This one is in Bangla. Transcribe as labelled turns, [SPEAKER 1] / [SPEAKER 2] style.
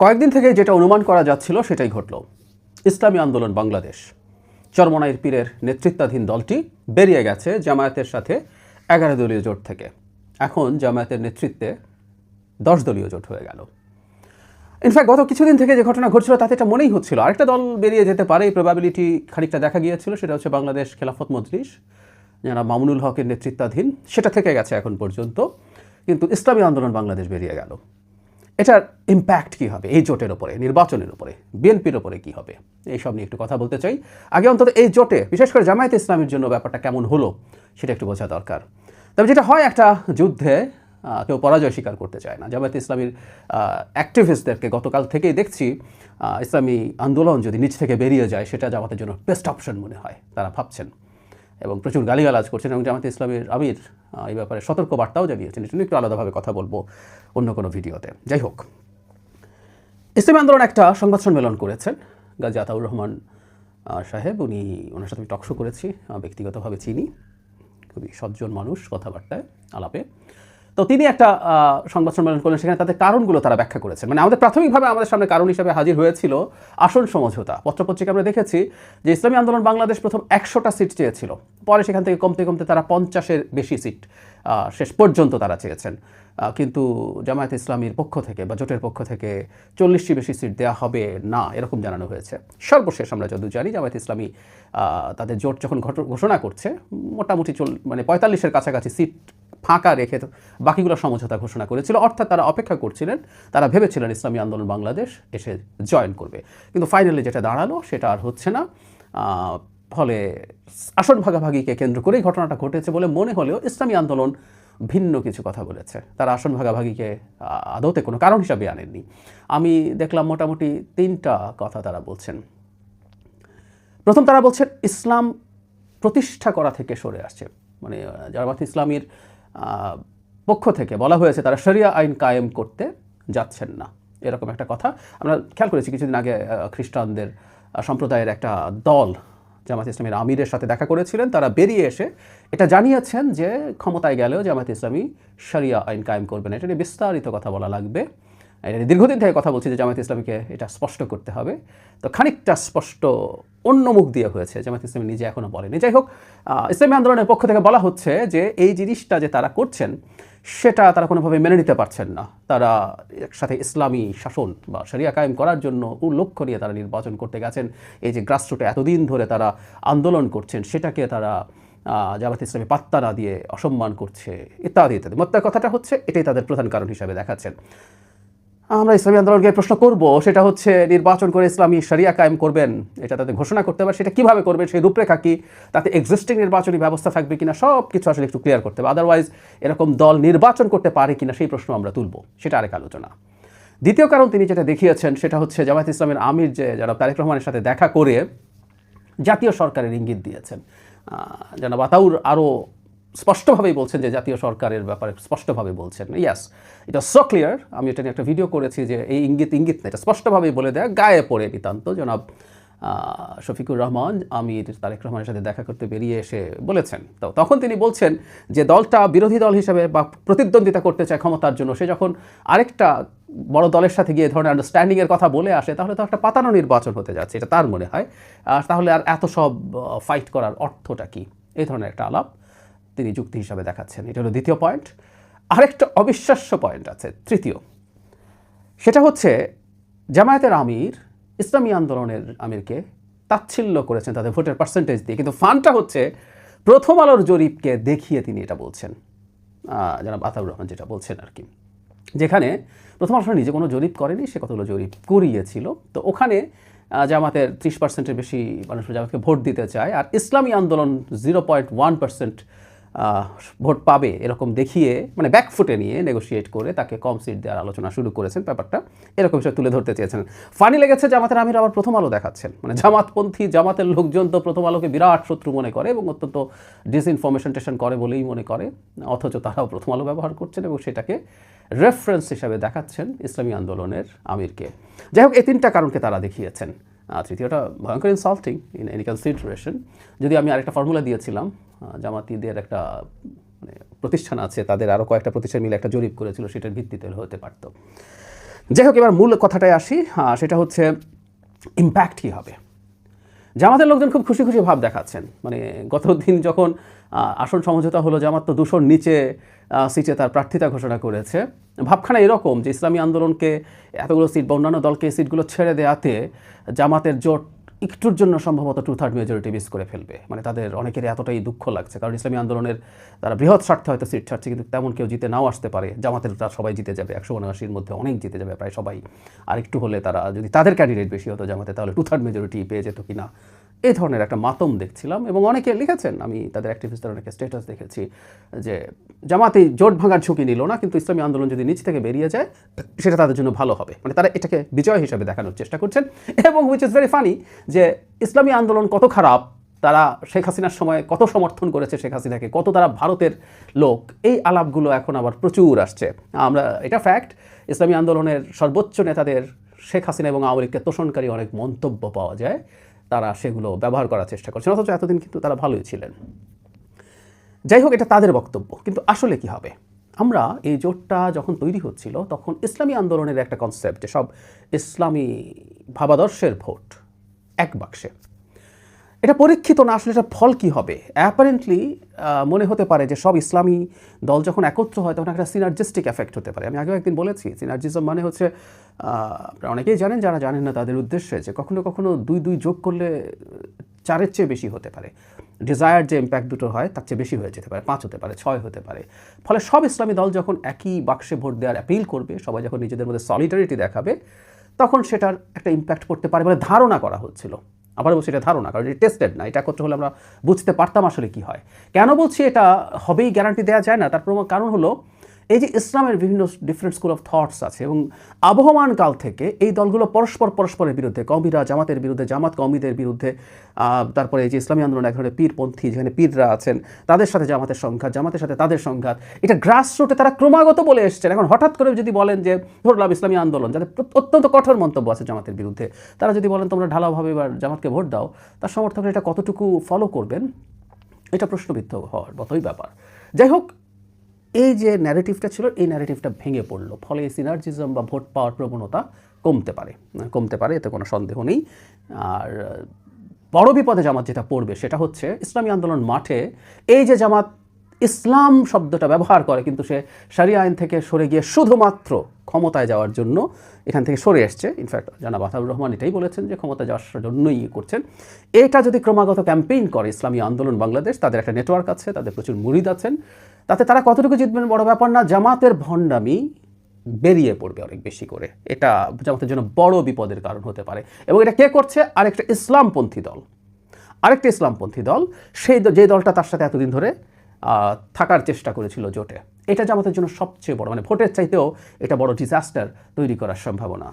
[SPEAKER 1] কয়েকদিন থেকে যেটা অনুমান করা যাচ্ছিল সেটাই ঘটল। ইসলামী আন্দোলন বাংলাদেশ চরমনাইর পীরের নেতৃত্বাধীন দলটি বেরিয়ে গেছে জামায়াতের সাথে 11 দলীয় জোট থেকে। এখন জামায়াতের নেতৃত্বে 10 দলীয় জোট হয়ে গেল। ইনফ্যাক্ট গত কিছুদিন থেকে যে ঘটনা ঘটছিল তাতে এটা মনেই হচ্ছিল আরেকটা দল বেরিয়ে যেতে পারে, এই প্রবাবিলিটি খানিকটা দেখা গিয়েছিল। সেটা হচ্ছে বাংলাদেশ খেলাফত মজলিস, যারা মামুনুল হকের নেতৃত্বাধীন, সেটা থেকে গেছে এখন পর্যন্ত। কিন্তু ইসলামী আন্দোলন বাংলাদেশ বেরিয়ে গেল। এটার ইম্প্যাক্ট কী হবে এই জোটের ওপরে, নির্বাচনের উপরে, বিএনপির ওপরে কী হবে, এইসব নিয়ে একটু কথা বলতে চাই। আগে অন্তত এই জোটে বিশেষ করে জামায়াতে ইসলামীর জন্য ব্যাপারটা কেমন হলো সেটা একটু বোঝা দরকার। তবে যেটা হয়, একটা যুদ্ধে কেউ পরাজয় স্বীকার করতে চায় না। জামায়াতে ইসলামীর অ্যাক্টিভিস্টদেরকে গতকাল থেকেই দেখছি ইসলামী আন্দোলন যদি নিচ থেকে বেরিয়ে যায় সেটা জামাতের জন্য বেস্ট অপশন মনে হয়, তারা ভাবছেন এবং প্রচুর গালিগালাজ করছেন। এবং জামায়াতে ইসলামীর আমির এই ব্যাপারে সতর্ক বার্তাও জানিয়েছেন। এটা নিয়ে একটু আলাদাভাবে কথা বলবো অন্য কোনো ভিডিওতে। যাই হোক, ইসলামী আন্দোলন একটা সংবাদ সম্মেলন করেছেন। গাজী আতাউর রহমান সাহেব, ওনার সাথে আমি টকশো করেছি, ব্যক্তিগতভাবে চিনি, খুবই সজ্জন মানুষ কথাবার্তায় আলাপে। তো তিনি একটা সংবাদ সম্মেলন করলেন, সেখানে তাদের কারণগুলো তারা ব্যাখ্যা করেছেন। মানে আমাদের প্রাথমিকভাবে আমাদের সামনে কারণ হিসেবে হাজির হয়েছিল আসন সমঝোতা। পত্রপত্রিকা আমরা দেখেছি যে ইসলামী আন্দোলন বাংলাদেশ প্রথম 100টা সিট চেয়েছিল, পরে সেখান থেকে কমতে কমতে তারা 50-এর বেশি সিট শেষ পর্যন্ত তারা চেয়েছেন। কিন্তু জামায়াত ইসলামীর পক্ষ থেকে বা জোটের পক্ষ থেকে 40টি বেশি সিট দেওয়া হবে না, এরকম জানানো হয়েছে। সর্বশেষ আমরা যতদূর জানি জামায়াত ইসলামী তাদের জোট যখন ঘোষণা করছে মোটামুটি 45-এর কাছাকাছি সিট ফাঁকা রেখে বাকিগুলো সমঝোতা ঘোষণা করেছিল। অর্থাৎ তারা অপেক্ষা করছিলেন, তারা ভেবেছিলেন ইসলামী আন্দোলন বাংলাদেশ এসে জয়েন করবে। কিন্তু ফাইনালি যেটা দাঁড়ালো সেটা আর হচ্ছে না। ফলে আসন ভাগাভাগিকে কেন্দ্র করেই ঘটনাটা ঘটেছে বলে মনে হলেও ইসলামী আন্দোলন ভিন্ন কিছু কথা বলেছে। তারা আসন ভাগাভাগিকে আদৌতে কোনো কারণ হিসাবে আনেননি। আমি দেখলাম মোটামুটি 3টা কথা তারা বলছেন। প্রথম, তারা বলছেন ইসলাম প্রতিষ্ঠা করা থেকে সরে আসছে। মানে জামায়াত ইসলামীর পক্ষ থেকে বলা হয়েছে তারা শরিয়া আইন কায়েম করতে যাচ্ছেন না, এরকম একটা কথা আমরা খেয়াল করেছি। কিছুদিন আগে খ্রিস্টানদের সম্প্রদায়ের একটা দল জামায়াত ইসলামীর আমিরের সাথে দেখা করেছিলেন। তারা বেরিয়ে এসে এটা জানিয়েছেন যে ক্ষমতায় গেলেও জামায়াত ইসলামী শরিয়া আইন কায়েম করবে না। এটা নিয়ে বিস্তারিত কথা বলা লাগবে। এটা দীর্ঘদিন থেকে কথা বলছি যে জামায়াত ইসলামীকে এটা স্পষ্ট করতে হবে। তো খানিকটা স্পষ্ট অন্য মুখ দিয়ে হয়েছে, জামায়াত ইসলামী নিজে এখনও বলেনি। যাই হোক, ইসলামী আন্দোলনের পক্ষ থেকে বলা হচ্ছে যে এই জিনিসটা যে তারা করছেন সেটা তারা কোনোভাবে মেনে নিতে পারছেন না। তারা একসাথে ইসলামী শাসন বা শরিয়া কায়েম করার জন্য লক্ষ্য নিয়ে তারা নির্বাচন করতে গেছেন। এই যে গ্রাসরুটে এতদিন ধরে তারা আন্দোলন করছেন সেটাকে তারা জামায়াত ইসলামী পাত্তা না দিয়ে অসম্মান করছে ইত্যাদি ইত্যাদি। মোদ্দা কথাটা হচ্ছে এটাই তাদের প্রধান কারণ হিসাবে দেখাচ্ছেন। আমরা ইসলামী আন্দোলনকে প্রশ্ন করব, সেটা হচ্ছে নির্বাচন করে ইসলামী শরিয়া কায়েম করবেন, এটা তাদের ঘোষণা করতে হবে। সেটা কীভাবে করবেন, সেই রূপরেখা কী, তাতে এক্সিস্টিং নির্বাচনী ব্যবস্থা থাকবে কিনা, সব কিছু আসলে একটু ক্লিয়ার করতে হবে। আদারওয়াইজ এরকম দল নির্বাচন করতে পারে কিনা সেই প্রশ্ন আমরা তুলব, সেটা আরেক আলোচনা। দ্বিতীয় কারণ তিনি যেটা দেখিয়েছেন সেটা হচ্ছে জামায়াত ইসলামের আমির যে জনাব তারেক রহমানের সাথে দেখা করে জাতীয় সরকারের ইঙ্গিত দিয়েছেন। জনাব আতাউর আরও স্পষ্টভাবেই বলছেন যে জাতীয় সরকারের ব্যাপারে স্পষ্টভাবে বলছেন। ইয়াস, এটা সো ক্লিয়ার। আমি এটা নিয়ে একটা ভিডিও করেছি যে এই ইঙ্গিত না, এটা স্পষ্টভাবেই বলে দেয়, গায়ে পড়ে নিতান্ত। জনাব শফিকুর রহমান আমির তারেক রহমানের সাথে দেখা করতে বেরিয়ে এসে বলেছেন। তো তখন তিনি বলছেন যে দলটা বিরোধী দল হিসেবে বা প্রতিদ্বন্দ্বিতা করতে চায় ক্ষমতার জন্য, সে যখন আরেকটা বড় দলের সাথে গিয়ে ধরনের আন্ডারস্ট্যান্ডিংয়ের কথা বলে আসে তাহলে তো একটা পাতানো নির্বাচন হতে যাচ্ছে, এটা তার মনে হয়। তাহলে আর এত সব ফাইট করার অর্থটা কী, এই ধরনের একটা আলাপ তিনি যুক্তি হিসাবে দেখাচ্ছেন। এটা হলো দ্বিতীয় পয়েন্ট। আরেকটা অবিশ্বাস্য পয়েন্ট আছে, তৃতীয়। সেটা হচ্ছে জামায়াতের আমির ইসলামী আন্দোলনের আমিরকে তাচ্ছিল্য করেছেন তাদের ভোটের পার্সেন্টেজ দিয়ে, কিন্তু ফানটা হচ্ছে প্রথম আলোর জরিপকে দেখিয়ে তিনি এটা বলছেন। জনাব আতাউর রহমান যেটা বলছেন আর কি, যেখানে প্রথম আলো নিজে কোনো জরিপ করেনি, সে কতগুলো জরিপ করিয়েছিল। তো ওখানে জামাতের 30%-এর বেশি মানুষ জামাতকে ভোট দিতে চায়, আর ইসলামী আন্দোলন 0.1% ভোট পাবে এরকম দেখিয়ে, মানে ব্যাকফুটে নিয়ে নেগোশিয়েট করে তাকে কম সিট দেওয়ার আলোচনা শুরু করেছেন। ব্যাপারটা এরকম বিষয় তুলে ধরতে চেয়েছেন। ফানি লেগেছে জামাতের আমির আবার প্রথম আলো দেখাচ্ছেন। মানে জামাতপন্থী জামাতের লোকজন তো প্রথম আলোকে বিরাট শত্রু মনে করে এবং অত্যন্ত ডিসইনফরমেশন করে বলেই মনে করে, অথচ তারাও প্রথম আলো ব্যবহার করছেন এবং সেটাকে রেফারেন্স হিসাবে দেখাচ্ছেন ইসলামী আন্দোলনের আমিরকে। যাই হোক, এই 3টা কারণকে তারা দেখিয়েছেন। তৃতীয়টা ভয়ঙ্কর ইনসাল্টিং ইন এনি কনসিডারেশন। যদি আমি আরেকটা ফর্মুলা দিয়েছিলাম, জামাতিদের একটা প্রতিষ্ঠান আছে, তাদের আরও কয়েকটা প্রতিষ্ঠান মিলে একটা জরিপ করেছিল, সেটার ভিত্তিতে হতে পারত। যাই হোক, এবার মূল কথাটায় আসি। সেটা হচ্ছে ইম্প্যাক্ট কী হবে। জামাতের লোকজন খুব খুশি খুশি ভাব দেখাচ্ছেন। মানে গত দিন যখন আসন সমঝোতা হলো, জামাত তো 200-র নিচে সিটে তার প্রার্থিতা ঘোষণা করেছে। ভাবখানা এরকম যে ইসলামী আন্দোলনকে এতগুলো সিট বা অন্যান্য দলকে এই সিটগুলো ছেড়ে দেওয়াতে জামাতের জোট একটুর জন্য সম্ভবত 2/3 মেজরিটি মিস করে ফেলবে। মানে তাদের অনেকেরই এতটাই দুঃখ লাগছে, কারণ ইসলামী আন্দোলনের তারা বৃহৎ স্বার্থে হয়তো সিট ছাড়ছে, কিন্তু তেমন কেউ জিতে নাও আসতে পারে। জামাতের তারা সবাই জিতে যাবে, 179-র মধ্যে অনেক জিতে যাবে প্রায় সবাই। আর একটু হলে তারা, যদি তাদের ক্যান্ডিডেট বেশি হতো জামাতে, তাহলে 2/3 মেজরিটি পেয়ে যেত কিনা, এই ধরনের একটা মাতম দেখছিলাম। এবং অনেকে লিখেছেন, আমি তাদের অ্যাক্টিভিস্টদের অনেকে স্ট্যাটাস দেখেছি যে জামাতে জোট ভাঙার ঝুঁকি নিল না, কিন্তু ইসলামী আন্দোলন যদি নিচ থেকে বেরিয়ে যায় সেটা তাদের জন্য ভালো হবে। মানে তারা এটাকে বিজয় হিসাবে দেখানোর চেষ্টা করছেন। এবং হুইচ ইজ ভেরি ফানি যে ইসলামী আন্দোলন কত খারাপ, তারা শেখ হাসিনার সময় কত সমর্থন করেছে শেখ হাসিনাকে, কত তারা ভারতের লোক, এই আলাপগুলো এখন আবার প্রচুর আসছে। আমরা, এটা ফ্যাক্ট, ইসলামী আন্দোলনের সর্বোচ্চ নেতাদের শেখ হাসিনা এবং আওয়ামী লীগকে তোষণকারী অনেক মন্তব্য পাওয়া যায়, তারা সেগুলো ব্যবহার করার চেষ্টা করছেন, অথচ এতদিন কিন্তু তারা ভালোই ছিলেন। যাই হোক, এটা তাদের বক্তব্য, কিন্তু আসলে কি হবে। আমরা এই জোটটা যখন তৈরি হচ্ছিল তখন ইসলামী আন্দোলনের একটা কনসেপ্ট, যে সব ইসলামী ভাবাদর্শের ভোট এক বাক্সে, এটা পরীক্ষিত না। আসলে এটা ফল কী হবে। অ্যাপারেন্টলি মনে হতে পারে যে সব ইসলামী দল যখন একত্র হয় তখন একটা সিনার্জিস্টিক এফেক্ট হতে পারে। আমি আগেও একদিন বলেছি, সিনার্জিজম মানে হচ্ছে, আপনারা অনেকেই জানেন, যারা জানেন না তাদের উদ্দেশ্যে, যে কখনো কখনো 2 যোগ করলে 4-এর চেয়ে বেশি হতে পারে। ডিজায়ার যে ইম্প্যাক্ট দুটো হয় তার চেয়ে বেশি হয়ে যেতে পারে, 5 হতে পারে, 6 হতে পারে। ফলে সব ইসলামী দল যখন একই বাক্সে ভোট দেওয়ার অ্যাপিল করবে, সবাই যখন নিজেদের মধ্যে সলিডারিটি দেখাবে, তখন সেটার একটা ইম্প্যাক্ট পড়তে পারে বলে ধারণা করা হচ্ছিল। আবার বলছি এটা ধারণা, কারণ এটা টেস্টেড না। এটা একত্র হলে আমরা বুঝতে পারতাম আসলে কি হয়। কেন বলছি এটা হবেই গ্যারান্টি দেওয়া যায় না, তার কারণ হলো এই যে ইসলামের বিভিন্ন ডিফারেন্ট স্কুল অফ থটস আছে, এবং আবহমান কাল থেকে এই দলগুলো পরস্পরের বিরুদ্ধে, কওমিরা জামাতের বিরুদ্ধে, জামাত কওমিদের বিরুদ্ধে, তারপরে এই যে ইসলামী আন্দোলন এক ধরনের পীরপন্থী, যেখানে পীররা আছেন, তাদের সাথে জামাতের সংঘাত, জামাতের সাথে তাদের সংঘাত, এটা গ্রাসরুটে তারা ক্রমাগত বলে এসছেন। এখন হঠাৎ করে যদি বলেন যে ধরলাম ইসলামী আন্দোলন, যাদের অত্যন্ত কঠোর মন্তব্য আছে জামাতের বিরুদ্ধে, তারা যদি বলেন তোমরা ঢালাওভাবে এবার জামাতকে ভোট দাও, তার সমর্থকরা এটা কতটুকু ফলো করবেন, এটা প্রশ্নবিদ্ধ হওয়ার মতোই ব্যাপার। যাই হোক, এই যে ন্যারেটিভটা ছিল, এই ন্যারেটিভটা ভেঙে পড়লো, ফলে এই সিনার্জিজম বা ভোট পাওয়ার প্রবণতা কমতে পারে, এতে কোনো সন্দেহ নেই। আর বড় বিপদে জামাত যেটা পড়বে সেটা হচ্ছে, ইসলামী আন্দোলন মাঠে এই যে জামাত ইসলাম শব্দটা ব্যবহার করে, কিন্তু সে শরিয়া আইন থেকে সরে গিয়ে শুধুমাত্র ক্ষমতায় যাওয়ার জন্য এখান থেকে সরে এসছে। ইনফ্যাক্ট জনাব আতাউর রহমান এটাই বলেছেন যে ক্ষমতায় যাওয়ার জন্যই করছেন। এটা যদি ক্রমাগত ক্যাম্পেইন করে ইসলামী আন্দোলন বাংলাদেশ, তাদের একটা নেটওয়ার্ক আছে, তাদের প্রচুর মুরিদ আছেন, তাতে তারা কতটুকু জিতবেন বড় ব্যাপার না, জামাতের ভণ্ডামি বেরিয়ে পড়বে অনেক বেশি করে। এটা জামাতের জন্য বড় বিপদের কারণ হতে পারে। এবং এটা কে করছে? আরেকটা ইসলামপন্থী দল, সেই যে দলটা তার সাথে এতদিন ধরে থাকার চেষ্টা করেছিল জোটে। এটা জামাতের জন্য সবচেয়ে বড়, মানে ভোটের চাইতেও এটা বড় ডিজাস্টার তৈরি করার সম্ভাবনা